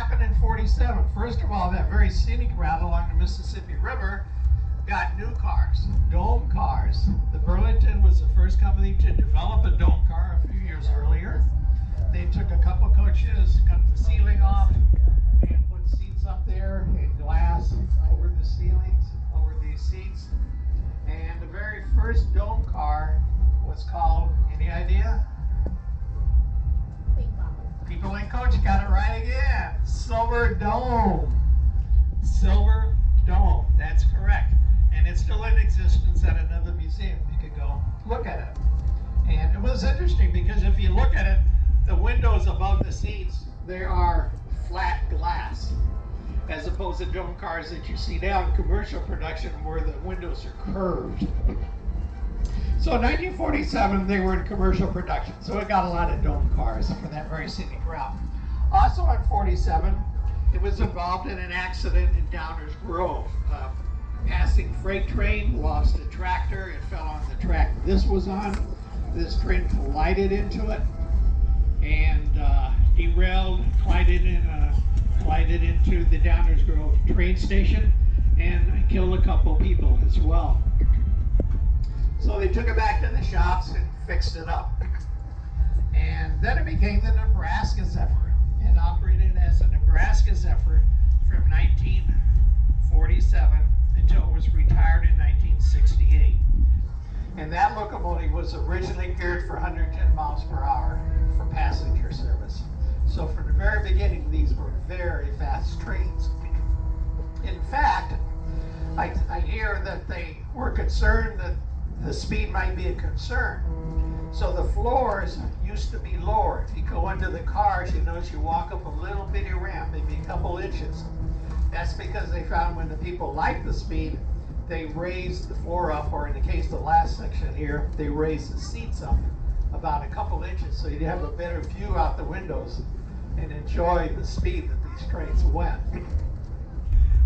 happened in 47? First of all, that very scenic route along the Mississippi River got new cars, dome cars. The Burlington was the first company to develop a dome car a few years earlier. They took a couple coaches, cut the ceiling off, and put seats up there and glass over the ceilings, over these seats. And the very first dome car was called, any idea? People in Coach got it right again. Silver Dome. Silver Dome, that's correct. And it's still in existence at another museum. You could go look at it. And it was interesting because if you look at it, the windows above the seats, they are flat glass, as opposed to dome cars that you see now in commercial production where the windows are curved. So in 1947, they were in commercial production, so it got a lot of dome cars for that very scenic route. Also in 47, it was involved in an accident in Downers Grove. Passing freight train lost a tractor. It fell on the track this was on. This train collided into it and derailed, collided into the Downers Grove train station and killed a couple people as well. So they took it back to the shops and fixed it up. And then it became the Nebraska Zephyr and operated as a Nebraska Zephyr from 1947 until it was retired in 1968. And that locomotive was originally geared for 110 miles per hour for passenger service. So from the very beginning, these were very fast trains. In fact, I hear that they were concerned that the speed might be a concern. So the floors used to be lower. If you go into the cars, you notice you walk up a little bitty ramp, maybe a couple inches. That's because they found when the people liked the speed, they raised the floor up, or in the case of the last section here, they raised the seats up about a couple inches so you'd have a better view out the windows and enjoy the speed that these trains went.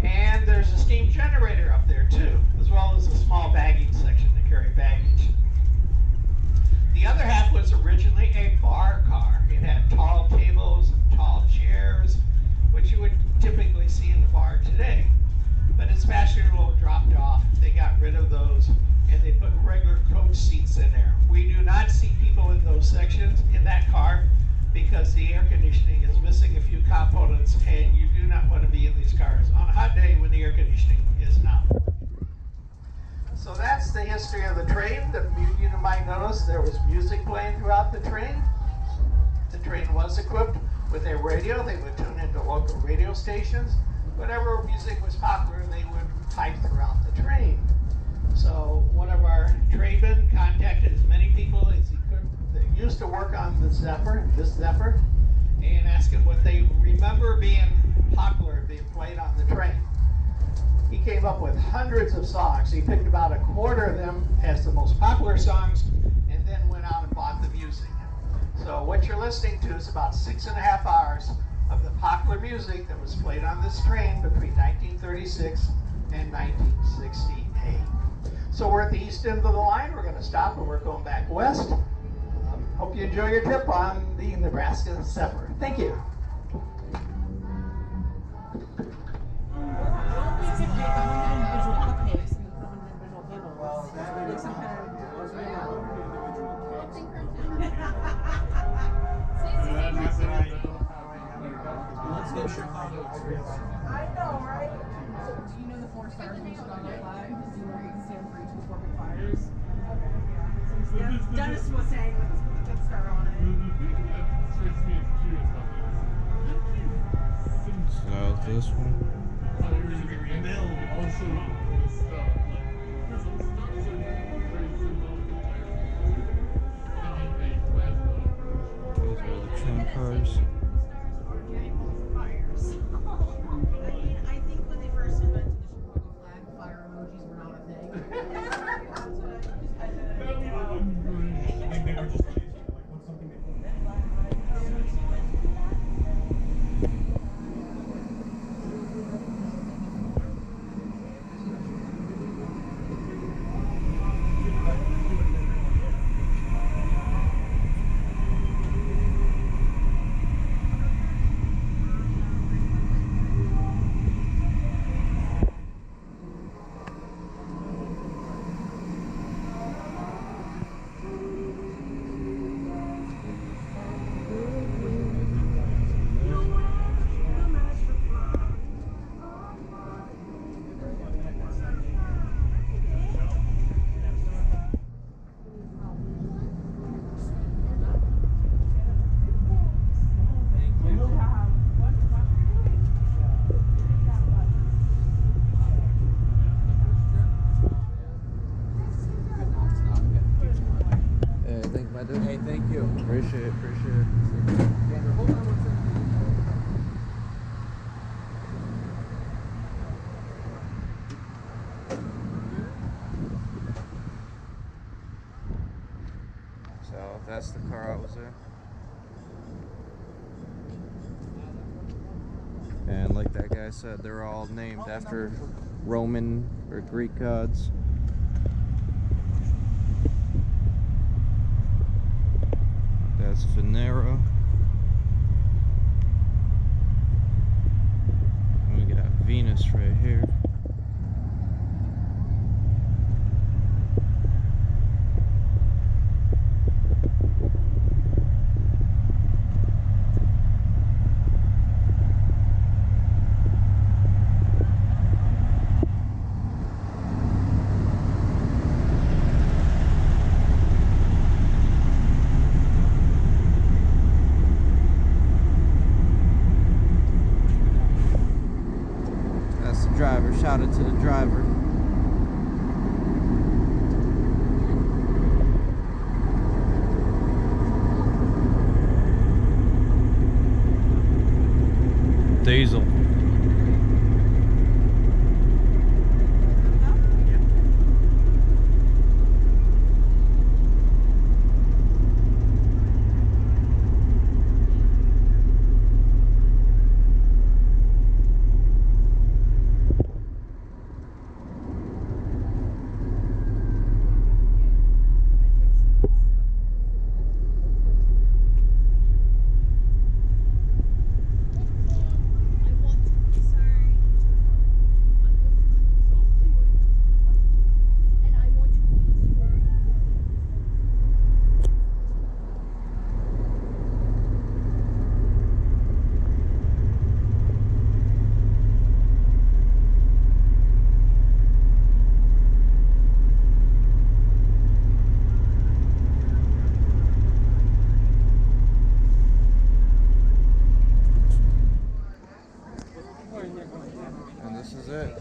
And there's a steam generator up there too, as well as a small bagging section to carry baggage. The other half was originally a bar car. It had tall tables and tall chairs, which you would typically see in the bar today. But its passenger load dropped off. They got rid of those and they put regular coach seats in there. We do not see people in those sections in that car because the air conditioning is missing a few components and you do not want to be in these cars on a hot day when the air conditioning is not. So that's the history of the train. You might notice there was music playing throughout the train. The train was equipped with a radio. They would tune into local radio stations. Whatever music was popular, they would pipe throughout the train. So one of our trainmen contacted as many people as he could that used to work on the Zephyr, this Zephyr, and asked them what they remember being popular, being played on the train. He came up with hundreds of songs. He picked about a quarter of them as the most popular songs and then went out and bought the music. So what you're listening to is about 6.5 hours of the popular music that was played on this train between 1936 and 1968. So we're at the east end of the line. We're going to stop and we're going back west. Hope you enjoy your trip on the Nebraska Zephyr. Thank you. I know, right? So, do you know the 4 stars on the Chicago flag? Because you were using Sam for each of the 4 big fires. Okay, yeah. So Dennis was saying with the big star on it. So this one. These are the train cars. I think when they first invented the Chicago flag, fire emojis were not a thing. I think they were just changing it, like what's something they put That's the car I was in. And like that guy said, they're all named after Roman or Greek gods. That's Venera. And we got Venus right here. Driver, shout out to the driver. Diesel. And this is it.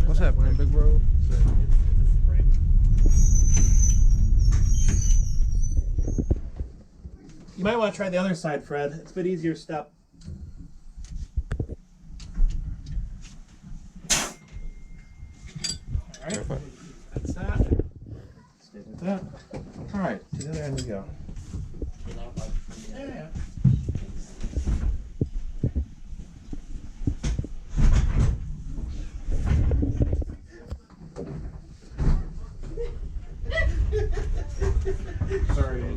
What's happening, big bro? You might want to try the other side, Fred. It's a bit easier step. All right. That's that. Stay with that. All right. To the other end we go. Yeah. Sorry.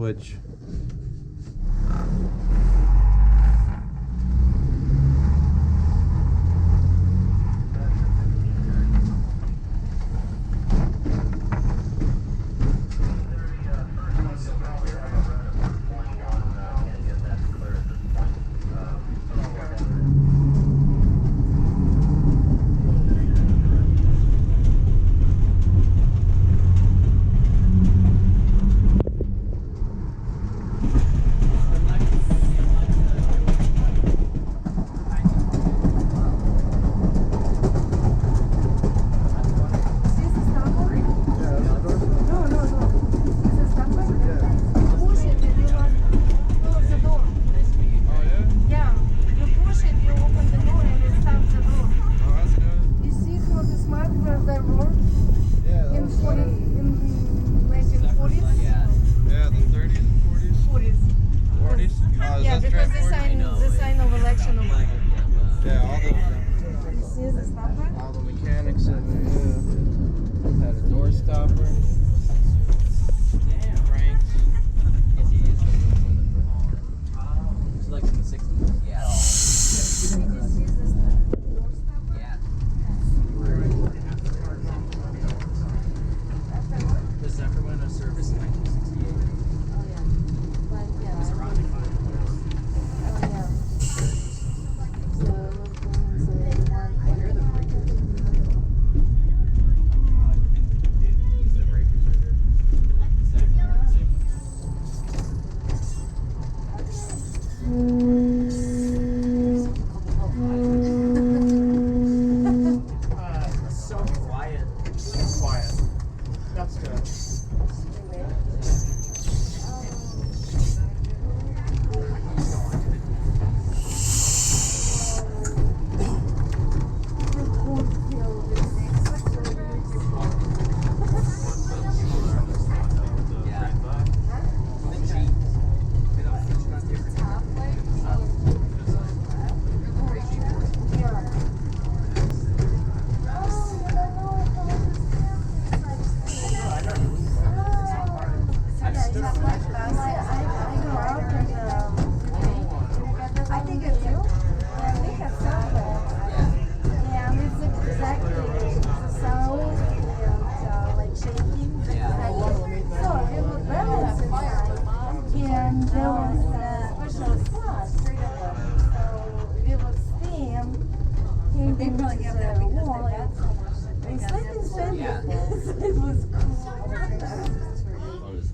switch.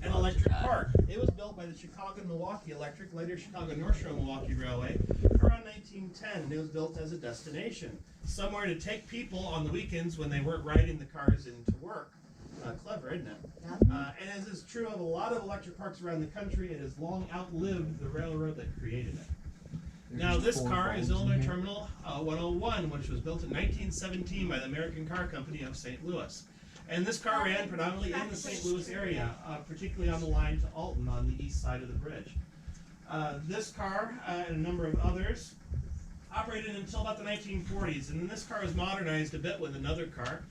An electric park. It was built by the Chicago Milwaukee Electric, later Chicago North Shore Milwaukee Railway, around 1910. It was built as a destination, somewhere to take people on the weekends when they weren't riding the cars into work. Clever, isn't it? And as is true of a lot of electric parks around the country, it has long outlived the railroad that created it. Now this car is Illinois Terminal 101, which was built in 1917 by the American Car Company of St. Louis. And this car ran predominantly in the St. Louis area, particularly on the line to Alton on the east side of the bridge. This car and a number of others operated until about the 1940s, and then this car was modernized a bit with another car,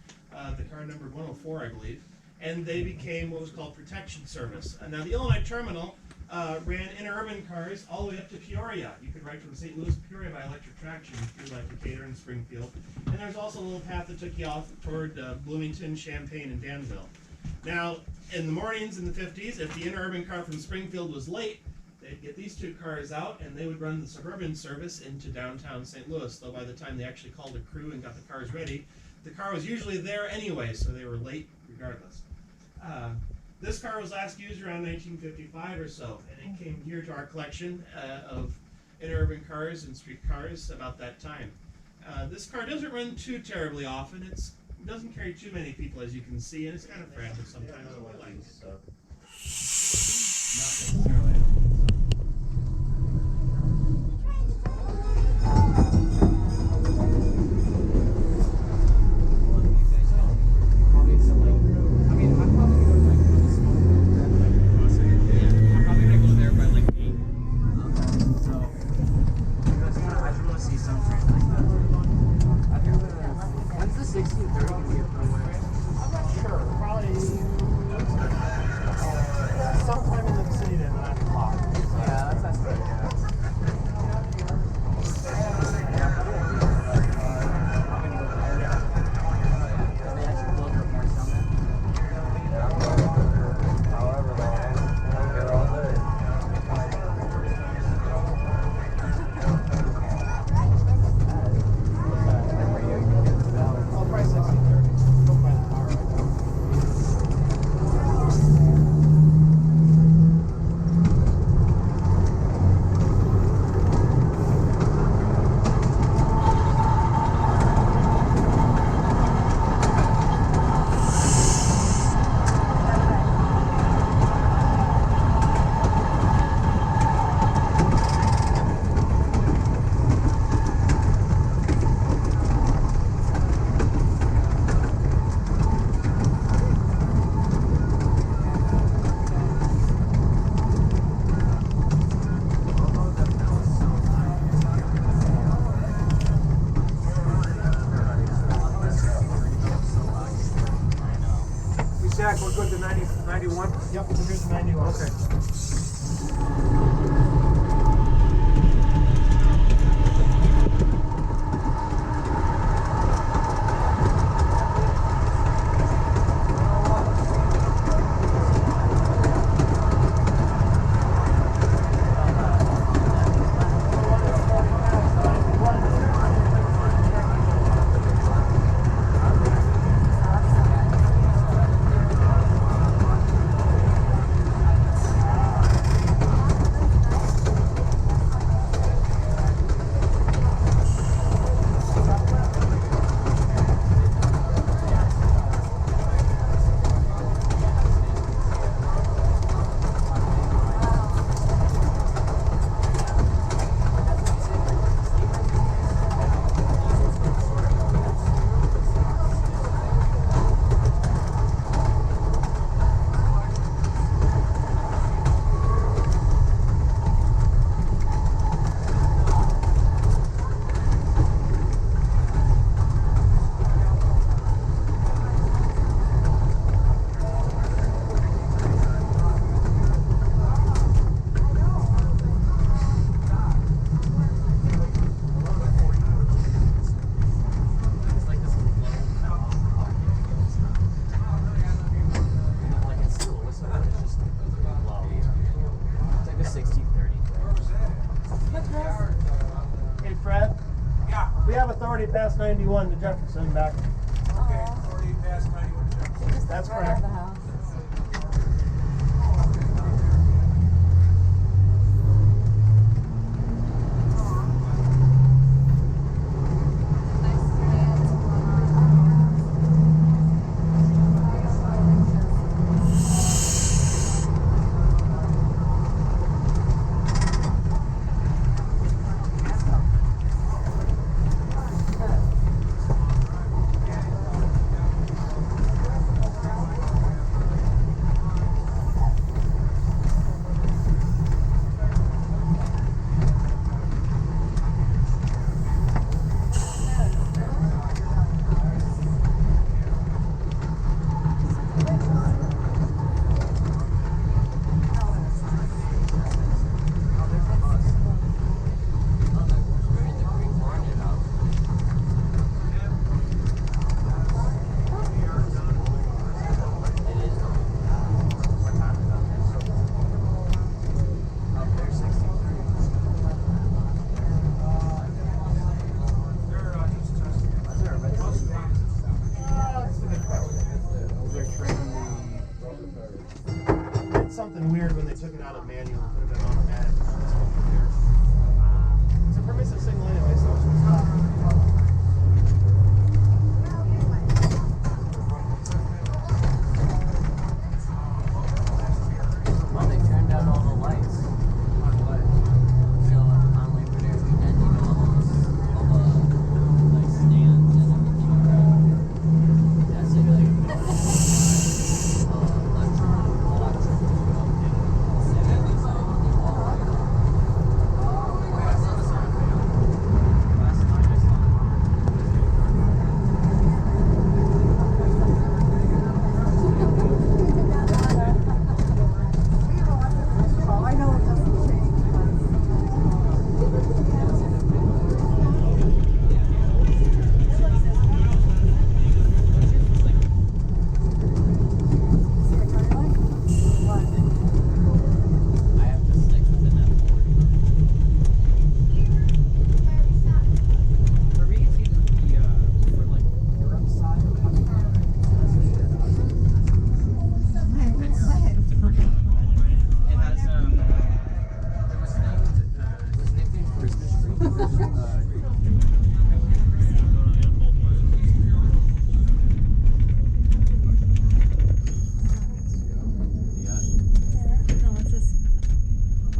the car numbered 104, I believe, and they became what was called protection service. Now the Illinois Terminal ran interurban cars all the way up to Peoria. You could ride from St. Louis to Peoria by electric traction through like Decatur and Springfield. And there's also a little path that took you off toward Bloomington, Champaign, and Danville. Now, in the mornings in the 50s, if the interurban car from Springfield was late, they'd get these two cars out and they would run the suburban service into downtown St. Louis, though by the time they actually called a crew and got the cars ready, the car was usually there anyway, so they were late regardless. This car was last used around 1955 or so, and it came here to our collection of interurban cars and street cars about that time. This car doesn't run too terribly often. It doesn't carry too many people, as you can see, and it's kind of fragile sometimes. Not necessarily. Sometime in the vicinity of 91? Yep, we're good to 91. Okay. Hey Fred? Yeah. We have authority past 91 to Jefferson back. Okay, authority past 91 Jefferson. That's correct. Something weird when they took it out of manual and put it in automatic. It's a permissive signal anyway, so it's not. Well, they turned out all the lights. So on Labor Day weekend, you know, all the like stands and everything. That's it. Like, I know it doesn't change, I have to stick with the net 40. For me, it's either for like Europe side or it has it was nicknamed Christmas tree. No, it's this.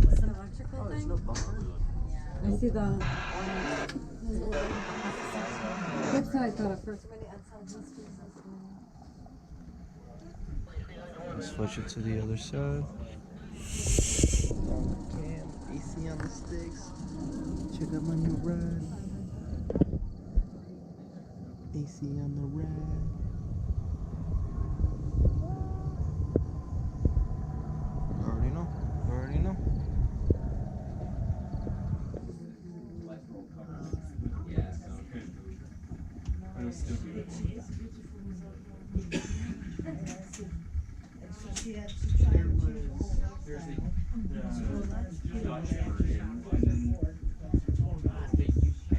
It's an electrical thing. I see the. That's what I thought at first. Switch it to the other side. Damn, AC on the sticks. Check out my new ride. AC on the ride. There's the Dutch version, and then the UK, I believe, changed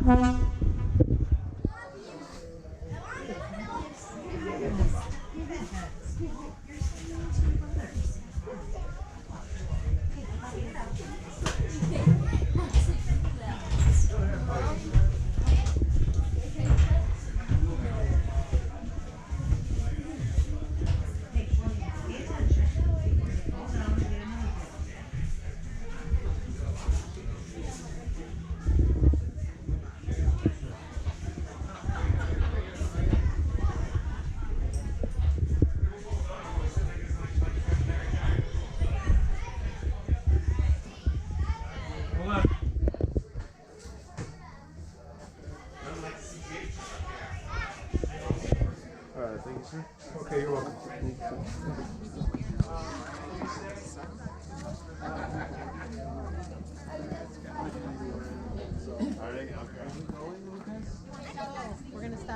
some.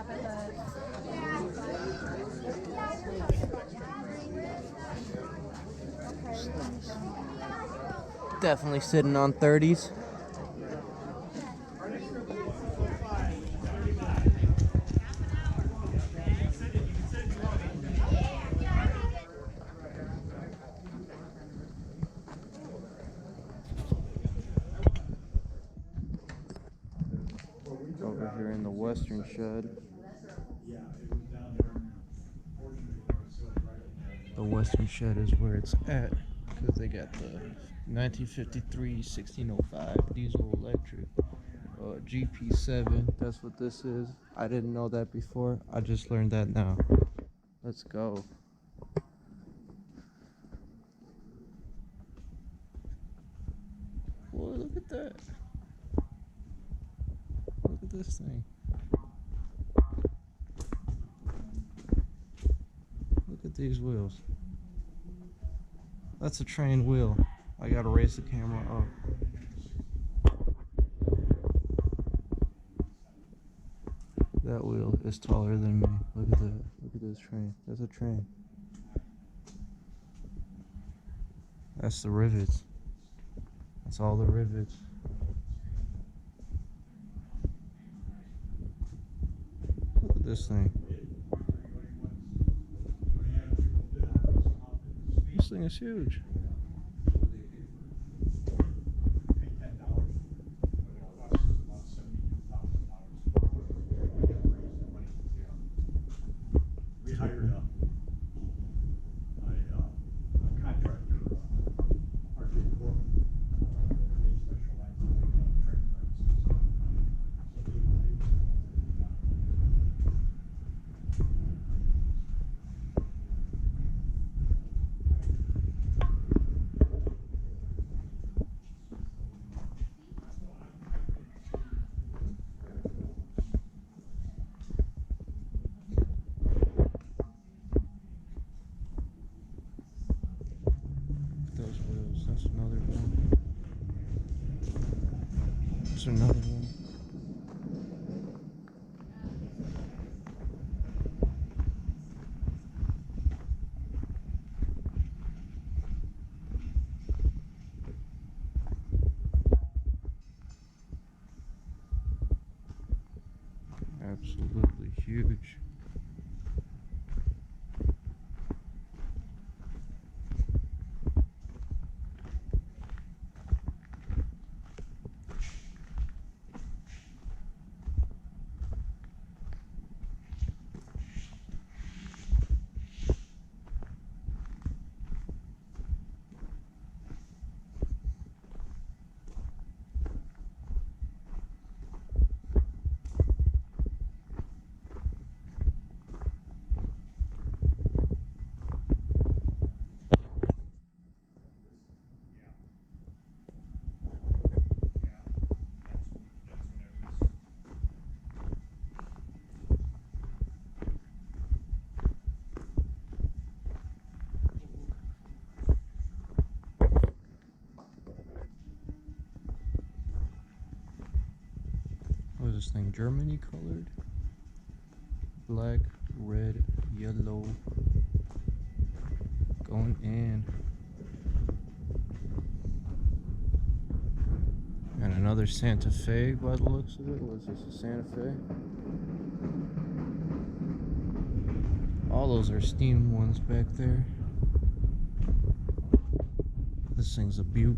up at the. Definitely sitting on 30s. Over here in the western shed. The western shed is where it's at because they got the 1953 1605 diesel electric GP7. That's what this is. I didn't know that before. I just learned that now. Let's go. Whoa, look at that. Look at this thing. Look at these wheels. That's a train wheel. I gotta raise the camera up. That wheel is taller than me. Look at that. Look at this train. That's a train. That's the rivets. That's all the rivets. Look at this thing. This thing is huge. We hired a contractor, RJ Corp. They specialize in train premises. So Those wheels. That's another one. That's another one. Absolutely huge. What is this thing? Germany colored? Black, red, yellow. Going in. And another Santa Fe by the looks of it. What is this? A Santa Fe? All those are steam ones back there. This thing's a Butte.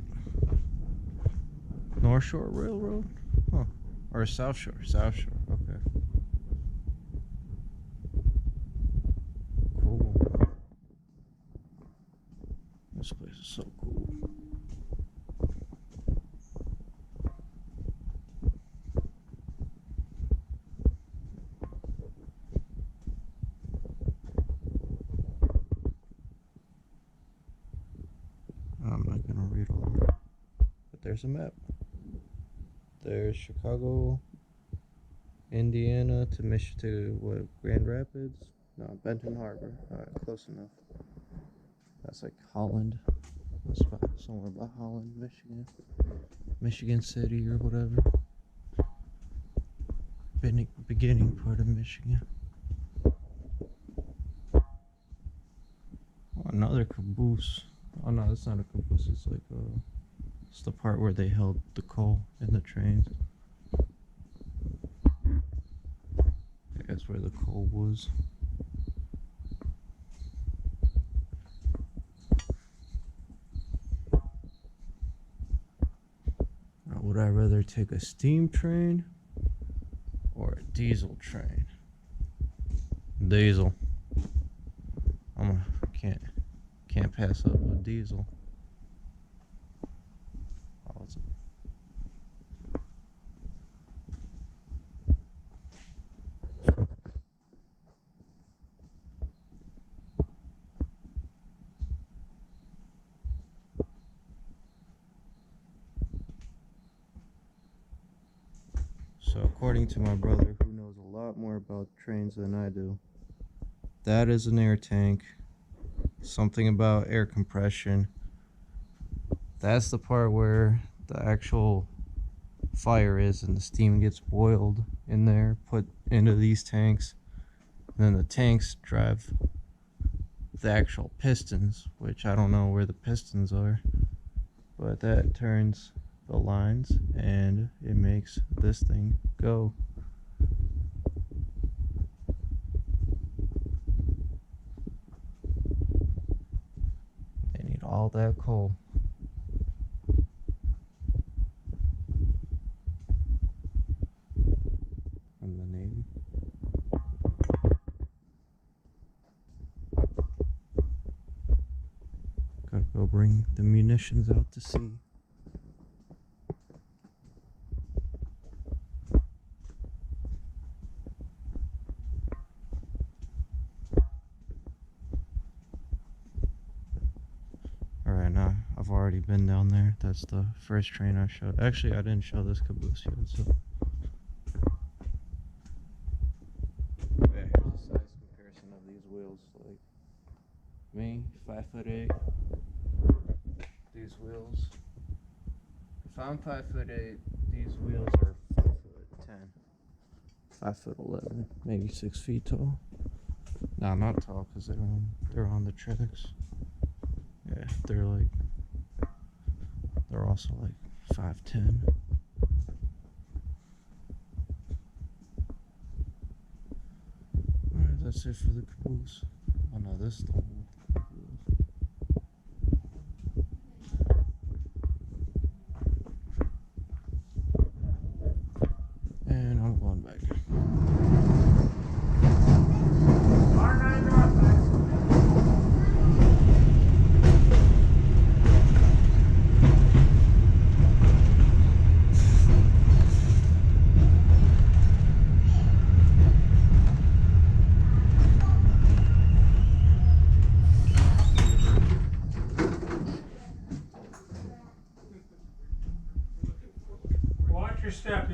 North Shore Railroad? Huh. Or South Shore. South Shore. Okay. Cool. This place is so cool. I'm not gonna read all of it, but there's a map. There's Chicago, Indiana to Michigan to what? Grand Rapids? No, Benton Harbor. Alright, close enough. That's like Holland. That's somewhere by Holland, Michigan. Michigan City or whatever. beginning part of Michigan. Oh, another caboose. Oh no, that's not a caboose. It's like it's the part where they held the coal in the trains. That's where the coal was. Now, would I rather take a steam train or a diesel train? Diesel. Can't pass up a diesel. Awesome. So according to my brother, who knows a lot more about trains than I do, that is an air tank. Something about air compression. That's the part where the actual fire is and the steam gets boiled in there, put into these tanks. And then the tanks drive the actual pistons, which I don't know where the pistons are, but that turns the lines and it makes this thing go. They need all that coal. From the Navy. Gotta go bring the munitions out to sea. Alright, now I've already been down there. That's the first train I showed. Actually, I didn't show this caboose yet, so. Yeah, here's a size comparison of these wheels. Like, me, 5'8". These wheels. If I'm 5'8", these wheels are 5'10". 5'11", maybe 6 feet tall. Nah, not tall because they're on the tracks. Yeah, they're also like 5'10". Alright, that's it for the caboose. Oh no, this is the whole caboose. And I'm going back. Watch your step.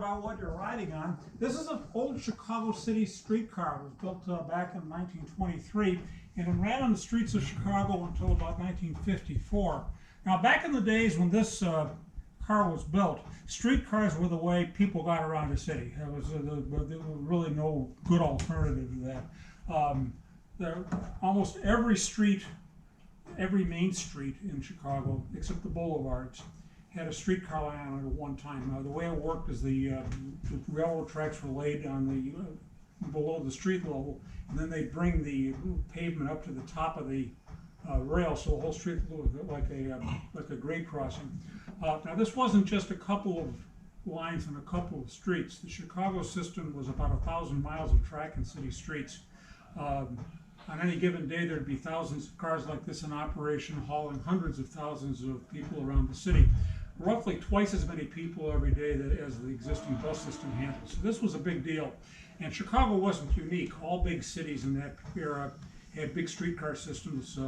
about what you're riding on. This is an old Chicago City streetcar. It was built back in 1923, and it ran on the streets of Chicago until about 1954. Now, back in the days when this car was built, streetcars were the way people got around the city. There was really no good alternative to that. Almost every street, every main street in Chicago, except the boulevards, had a streetcar line on it at one time. The way it worked is the railroad tracks were laid on the below the street level, and then they'd bring the pavement up to the top of the rail, so the whole street looked like a grade crossing. Now, this wasn't just a couple of lines and a couple of streets. The Chicago system was about 1,000 miles of track and city streets. On any given day, there'd be thousands of cars like this in operation, hauling hundreds of thousands of people around the city. Roughly twice as many people every day as the existing bus system handles. So this was a big deal. And Chicago wasn't unique. All big cities in that era had big streetcar systems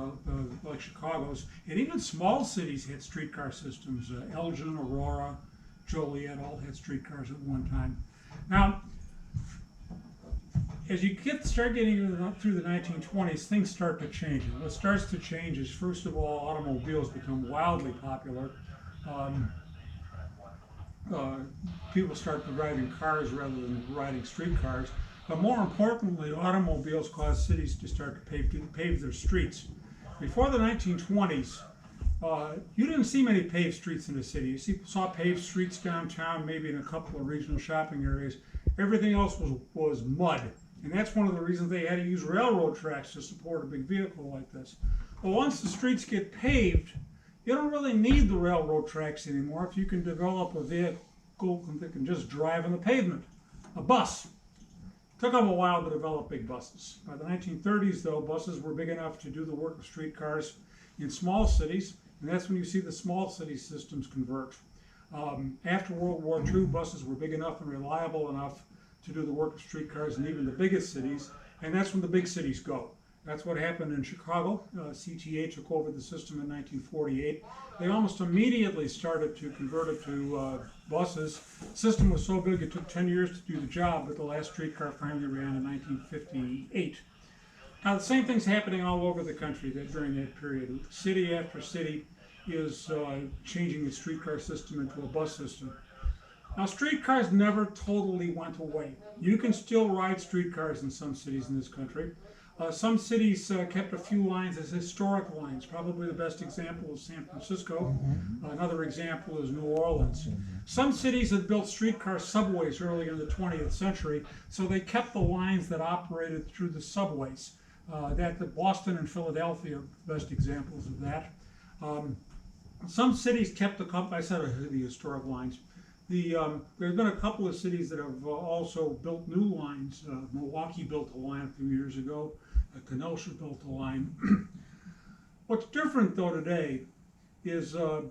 like Chicago's. And even small cities had streetcar systems. Elgin, Aurora, Joliet all had streetcars at one time. Now, as you start getting through the 1920s, things start to change. And what starts to change is, first of all, automobiles become wildly popular. People start driving cars rather than riding streetcars. But more importantly, automobiles caused cities to start to pave their streets. Before the 1920s, you didn't see many paved streets in the city. You saw paved streets downtown, maybe in a couple of regional shopping areas. Everything else was mud. And that's one of the reasons they had to use railroad tracks to support a big vehicle like this. But once the streets get paved, you don't really need the railroad tracks anymore if you can develop a vehicle that can just drive on the pavement, a bus. It took them a while to develop big buses. By the 1930s, though, buses were big enough to do the work of streetcars in small cities, and that's when you see the small city systems convert. After World War II, buses were big enough and reliable enough to do the work of streetcars in even the biggest cities, and that's when the big cities go. That's what happened in Chicago. CTA took over the system in 1948. They almost immediately started to convert it to buses. The system was so big it took 10 years to do the job, but the last streetcar finally ran in 1958. Now, the same thing's happening all over the country during that period. City after city is changing the streetcar system into a bus system. Now, streetcars never totally went away. You can still ride streetcars in some cities in this country. Some cities kept a few lines as historic lines. Probably the best example is San Francisco. Another example is New Orleans. Some cities had built streetcar subways early in the 20th century, so they kept the lines that operated through the subways. Boston and Philadelphia are the best examples of that. Some cities kept the historic lines. There's been a couple of cities that have also built new lines. Milwaukee built a line a few years ago. Kenosha built a line. What's different, though, today is the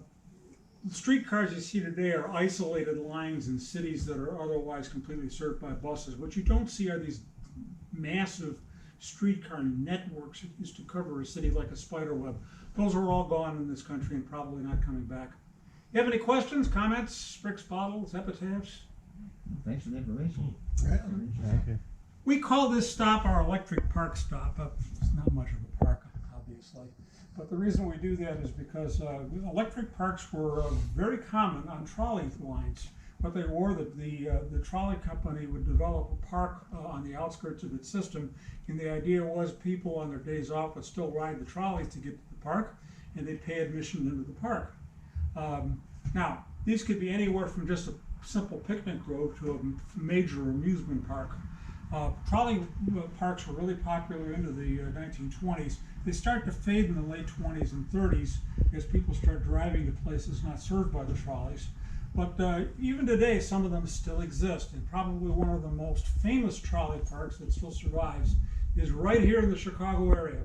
streetcars you see today are isolated lines in cities that are otherwise completely served by buses. What you don't see are these massive streetcar networks that used to cover a city like a spider web. Those are all gone in this country and probably not coming back. You have any questions, comments, bricks, bottles, epitaphs? Thanks for the information. Okay. We call this stop our electric park stop. It's not much of a park, obviously. But the reason we do that is because electric parks were very common on trolley lines. What they were, the trolley company would develop a park on the outskirts of its system, and the idea was people on their days off would still ride the trolleys to get to the park, and they'd pay admission into the park. Now, these could be anywhere from just a simple picnic grove to a major amusement park. Trolley parks were really popular into the 1920s. They start to fade in the late 20s and 30s as people start driving to places not served by the trolleys. But even today, some of them still exist, and probably one of the most famous trolley parks that still survives is right here in the Chicago area.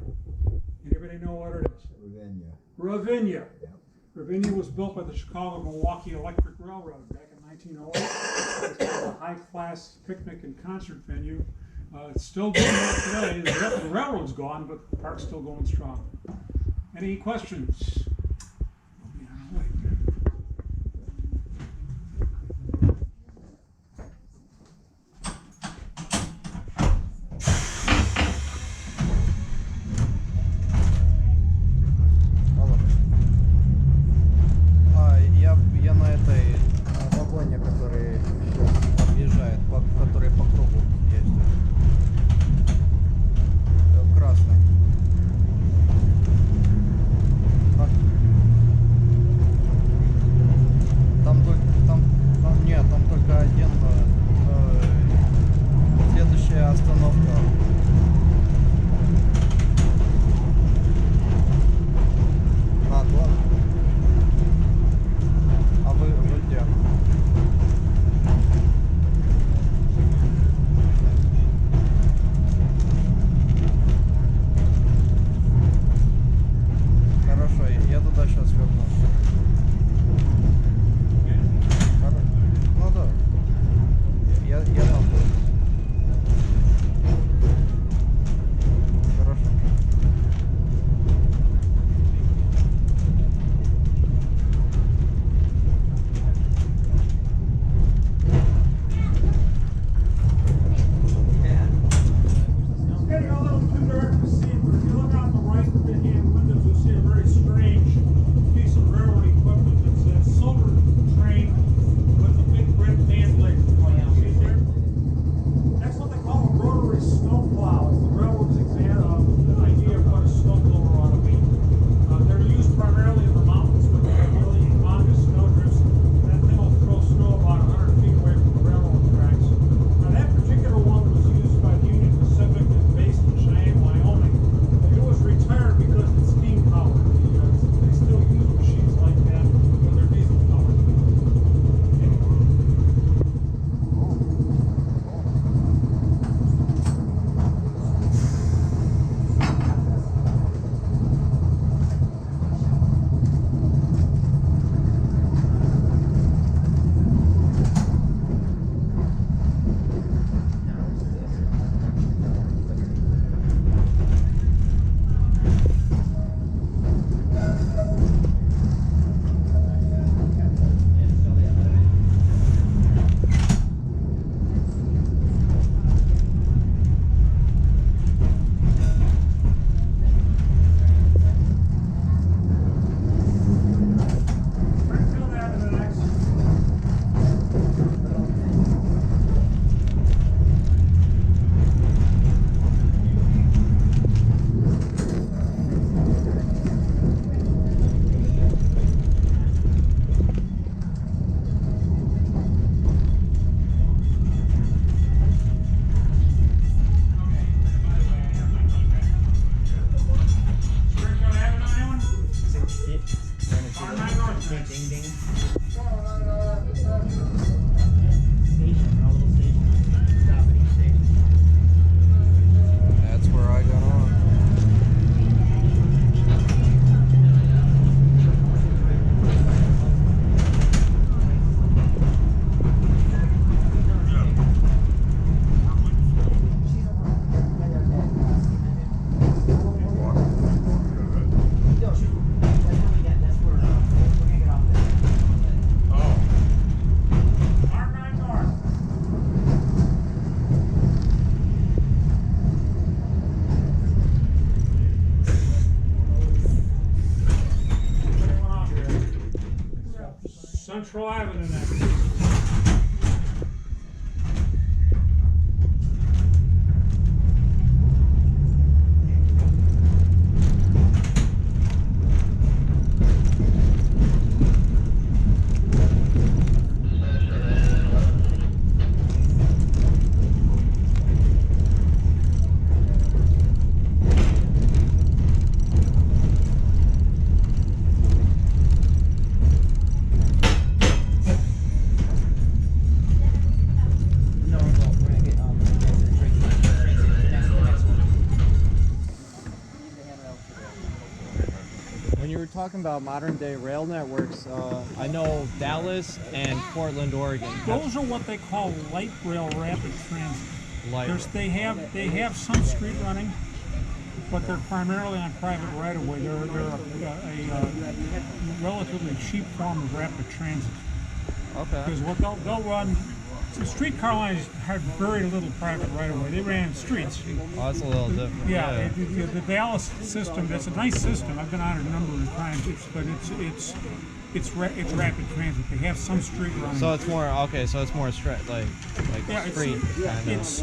Anybody know what it is? Ravinia. Ravinia. Yep. Ravinia was built by the Chicago-Milwaukee Electric Railroad back in 1908. It's a high-class picnic and concert venue. It's still doing that today. The railroad's gone, but the park's still going strong. Any questions? thriving in that case. No, we're gonna get the drink. The next one. Leave the handrail to When you were talking about modern day rail networks, I know Dallas and Portland, Oregon. Those are what they call light rail rapid transit. Light They have some street running, but they're primarily on private right of way. They're a relatively cheap form of rapid transit. Okay. Because what they'll run, the streetcar lines had very little private right of way. They ran in streets. Oh, that's a little different. Yeah, the Dallas system, that's a nice system. I've been on it a number of times, it's rapid transit. They have some street running. So it's more okay. So it's more straight, like Yeah, street. kind of.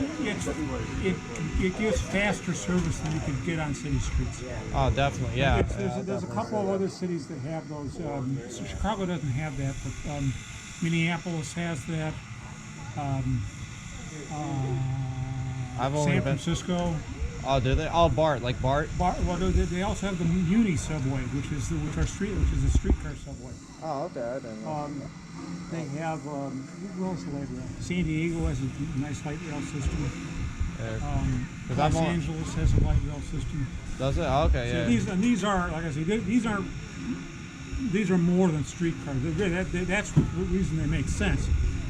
it gives faster service than you could get on city streets. Oh, definitely. Yeah. There's a couple of other cities that have those. So Chicago doesn't have that, but Minneapolis has that. I've only San been- Francisco. Oh, do they? Oh, BART, like BART. Well, they also have the Muni subway, which is a streetcar subway. Oh, okay. I didn't know. They have what else do they have? San Diego has a nice light rail system. Because Los Angeles has a light rail system. Does it? Oh, okay. Yeah. So these are, like I say, these are more than streetcars. That's the reason they make sense,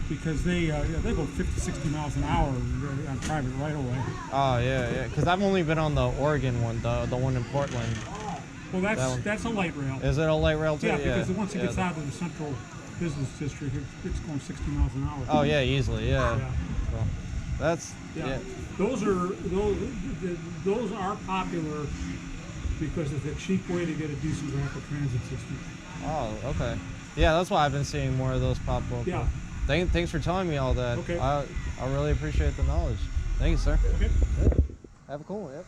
because they go 50, 60 miles an hour on private right of way. Oh, yeah. Because I've only been on the Oregon one, the one in Portland. Well, that's a light rail. Is it a light rail too? Yeah, because once it gets out of the central business district, it's going 60 miles an hour. Oh yeah, easily. Yeah. So, that's yeah. Those are popular because it's a cheap way to get a decent rapid transit system. Oh, okay. Yeah, that's why I've been seeing more of those pop up. Yeah. Thanks for telling me all that. Okay. I really appreciate the knowledge. Thank you, sir. Okay. Have a cool one. Yep.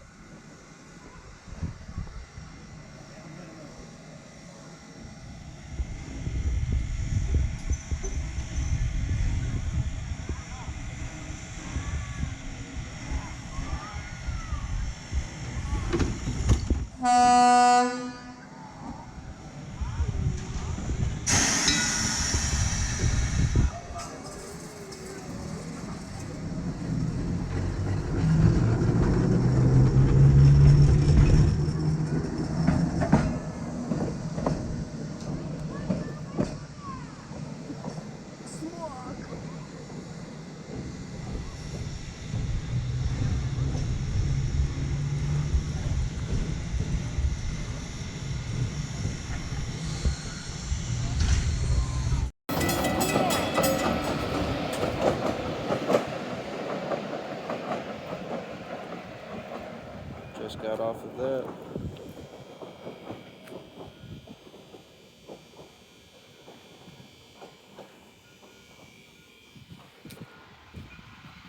Just got off of that.